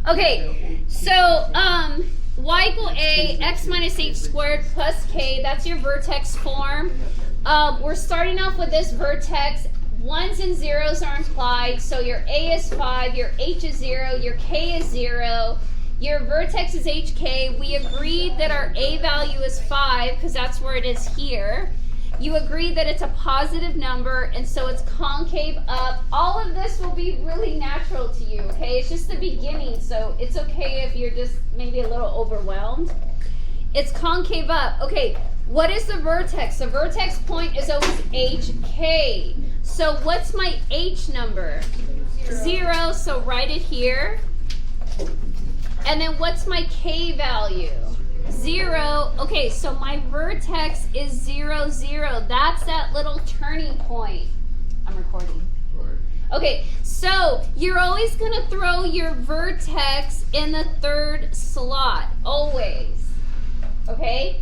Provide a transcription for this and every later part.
Okay, so y equal a, x minus h squared plus k, that's your vertex form. We're starting off with this vertex. Ones and zeros are implied, so your a is 5, your h is 0, your k is 0, your vertex is hk. We agreed that our a value is 5 because that's where it is here. You agree that it's a positive number, and so it's concave up. All of this will be really natural to you, okay? It's just the beginning, so it's okay if you're just maybe a little overwhelmed. It's concave up. Okay, what is the vertex? The vertex point is always hk. So what's my h number? 0, so write it here. And then what's my k value? 0. Okay, so my vertex is 0, 0. That's that little turning point. I'm recording. Okay, so you're always going to throw your vertex in the third slot. Always. Okay?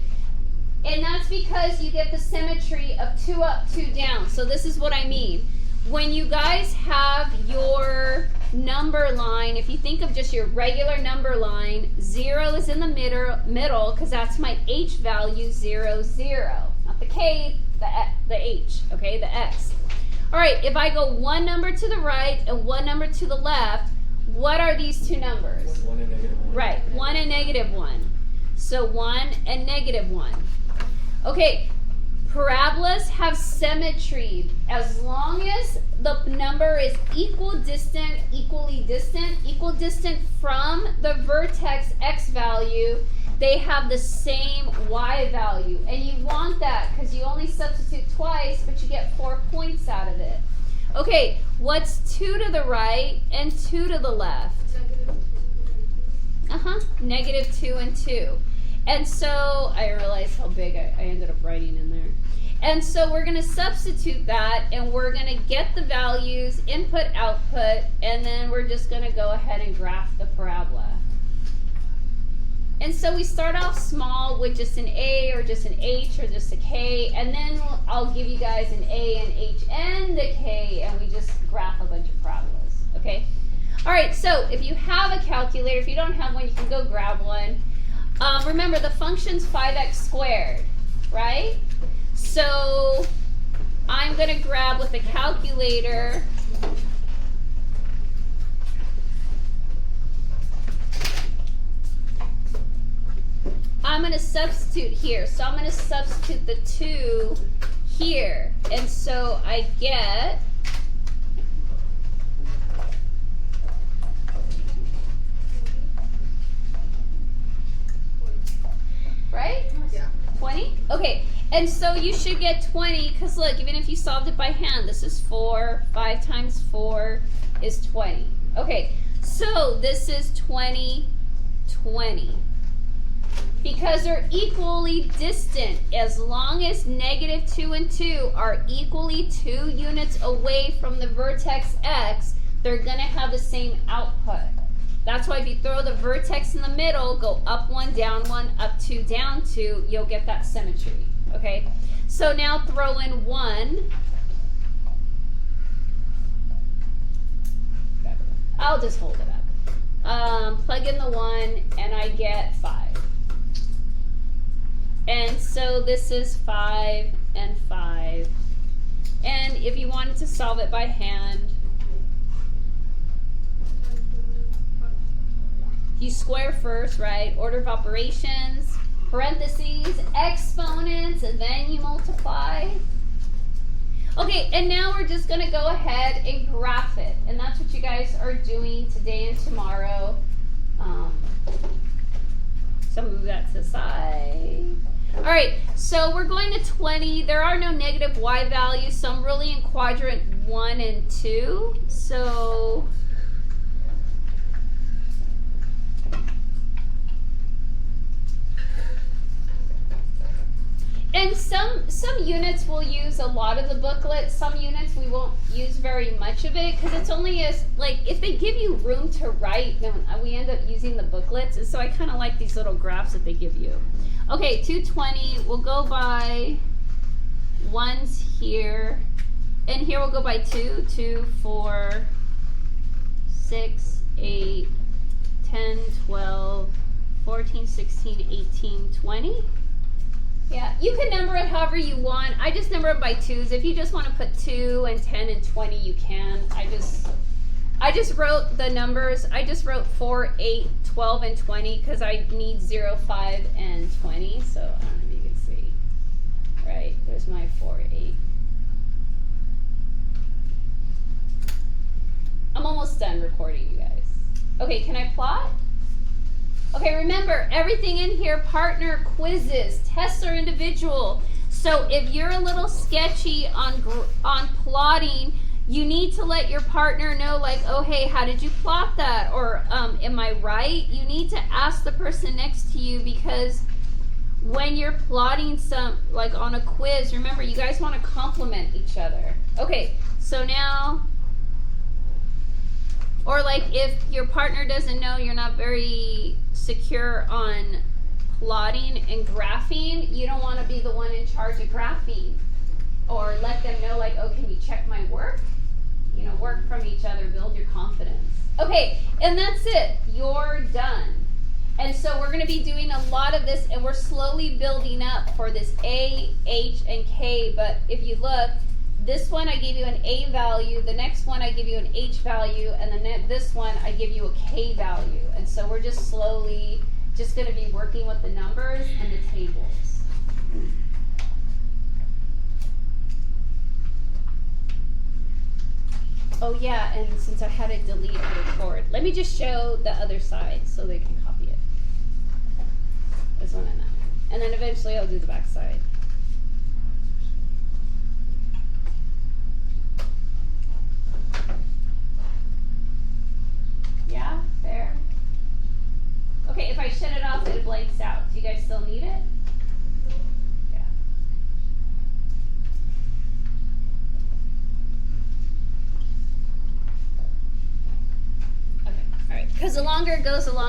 And that's because you get the symmetry of 2 up, 2 down. So this is what I mean. When you guys have your number line, if you think of just your regular number line, 0 is in the middle because that's my h value, 0, 0. Not the k, the h, okay, the x. All right, if I go one number to the right and one number to the left, what are these two numbers? 1 and negative 1. Right, 1 and negative 1. So 1 and negative 1. Okay, parabolas have symmetry. As long as the number is equally distant from the vertex x value, they have the same y value. And you want that because you only substitute twice, but you get 4 points out of it. Okay, what's 2 to the right and 2 to the left? Negative 2 and 2. And so I realized how big I ended up writing in there. And so we're going to substitute that, and we're going to get the values, input, output, and then we're just going to go ahead and graph the parabola. And so we start off small with just an A or just an H or just a K, and then I'll give you guys an A and H and a K, and we just graph a bunch of parabolas, okay? All right, so if you have a calculator, if you don't have one, you can go grab one. Remember, the function's 5x squared, right? So I'm going to grab with a calculator. I'm going to substitute here. So I'm going to substitute the 2 here. And so I get right? Yeah. 20? Okay. And so you should get 20 because look, even if you solved it by hand, this is 4. 5 times 4 is 20. Okay. So this is 20, 20. Because they're equally distant, as long as negative 2 and 2 are equally 2 units away from the vertex x, they're going to have the same output. That's why if you throw the vertex in the middle, go up 1, down 1, up 2, down 2, you'll get that symmetry. Okay? So now throw in 1. I'll just hold it up. Plug in the 1, and I get 5. And so this is 5 and 5. And if you wanted to solve it by hand, you square first, right? Order of operations, parentheses, exponents, and then you multiply. Okay, and now we're just going to go ahead and graph it. And that's what you guys are doing today and tomorrow. So move that to the side. All right, so we're going to 20. There are no negative y values, so I'm really in quadrant 1 and 2. So and some units will use a lot of the booklet. Some units we won't use very much of it because it's only as, like, if they give you room to write, then we end up using the booklets. And so I kind of like these little graphs that they give you. Okay, 220, we'll go by 1s here. And here we'll go by 2, 2, 4, 6, 8, 10, 10, 12, 14, 16, 18, 20. Yeah, you can number it however you want. I just number them by twos. If you just want to put 2 and 10 and 20, you can. I just wrote the numbers. I just wrote 4, 8, 12, and 20 because I need 0, 5, and 20. So I don't know if you can see. Right, there's my 4, 8. I'm almost done recording, you guys. Okay, can I plot? Okay, remember, everything in here, partner quizzes, tests are individual. So if you're a little sketchy on plotting, you need to let your partner know, like, oh, hey, how did you plot that? Or am I right? You need to ask the person next to you, because when you're plotting like on a quiz, remember, you guys want to compliment each other. Okay, so now, or like if your partner doesn't know, you're not very secure on plotting and graphing, you don't want to be the one in charge of graphing. Or let them know, like, oh, can you check my work? You know, work from each other, build your confidence. Okay, and that's it. You're done. And so we're going to be doing a lot of this, and we're slowly building up for this A, H, and K. But if you look, this one I gave you an A value, the next one I give you an H value, and then this one I give you a K value. And so we're just slowly just going to be working with the numbers and the tables. Oh yeah, and since I had to delete and record, let me just show the other side so they can copy it. This one and that. And then eventually I'll do the back side. Yeah, fair. Okay, if I shut it off, it blanks out. Do you guys still need it? Yeah. Okay, all right. Because the longer it goes, the longer